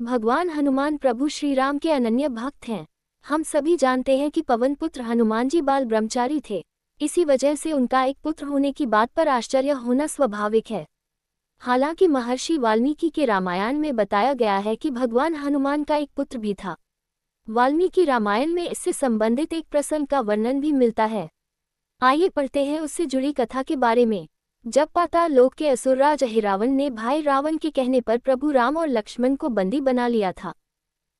भगवान हनुमान प्रभु श्री राम के अनन्य भक्त हैं। हम सभी जानते हैं कि पवन पुत्र हनुमान जी बाल ब्रह्मचारी थे। इसी वजह से उनका एक पुत्र होने की बात पर आश्चर्य होना स्वाभाविक है। हालांकि महर्षि वाल्मीकि के रामायण में बताया गया है कि भगवान हनुमान का एक पुत्र भी था। वाल्मीकि रामायण में इससे संबंधित एक प्रसंग का वर्णन भी मिलता है। आइए पढ़ते हैं उससे जुड़ी कथा के बारे में। जब पाताल लोक के असुरराज अहिरावण ने भाई रावण के कहने पर प्रभु राम और लक्ष्मण को बंदी बना लिया था,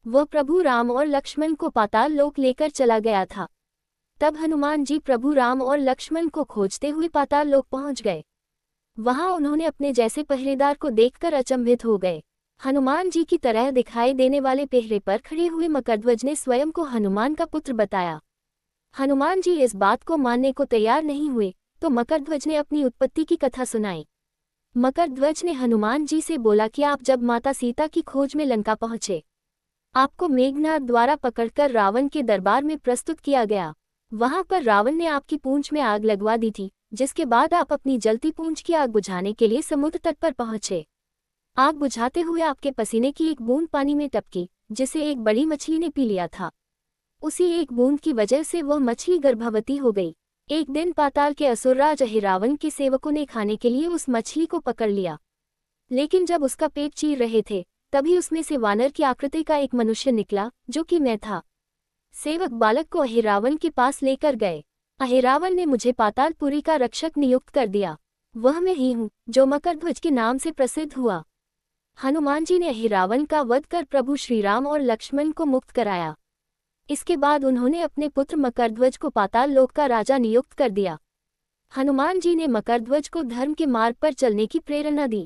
वह प्रभु राम और लक्ष्मण को पाताल लोक लेकर चला गया था। तब हनुमान जी प्रभु राम और लक्ष्मण को खोजते हुए पाताल लोक पहुंच गए। वहां उन्होंने अपने जैसे पहरेदार को देखकर अचंभित हो गए। हनुमान जी की तरह दिखाई देने वाले पहरे पर खड़े हुए मकरध्वज ने स्वयं को हनुमान का पुत्र बताया। हनुमान जी इस बात को मानने को तैयार नहीं हुए, तो मकरध्वज ने अपनी उत्पत्ति की कथा सुनाई। मकरध्वज ने हनुमान जी से बोला कि आप जब माता सीता की खोज में लंका पहुंचे, आपको मेघनाद द्वारा पकड़कर रावण के दरबार में प्रस्तुत किया गया। वहां पर रावण ने आपकी पूंछ में आग लगवा दी थी, जिसके बाद आप अपनी जलती पूंछ की आग बुझाने के लिए समुद्र तट पर पहुंचे। आग बुझाते हुए आपके पसीने की एक बूंद पानी में टपकी, जिसे एक बड़ी मछली ने पी लिया था। उसी एक बूंद की वजह से वह मछली गर्भवती हो गई। एक दिन पाताल के असुरराज अहिरावण के सेवकों ने खाने के लिए उस मछली को पकड़ लिया, लेकिन जब उसका पेट चीर रहे थे, तभी उसमें से वानर की आकृति का एक मनुष्य निकला, जो कि मैं था। सेवक बालक को अहिरावण के पास लेकर गए। अहिरावण ने मुझे पातालपुरी का रक्षक नियुक्त कर दिया। वह मैं ही हूँ, जो मकरध्वज के नाम से प्रसिद्ध हुआ। हनुमान जी ने अहिरावण का वध कर प्रभु श्रीराम और लक्ष्मण को मुक्त कराया। इसके बाद उन्होंने अपने पुत्र मकरध्वज को पाताल लोक का राजा नियुक्त कर दिया। हनुमान जी ने मकरध्वज को धर्म के मार्ग पर चलने की प्रेरणा दी।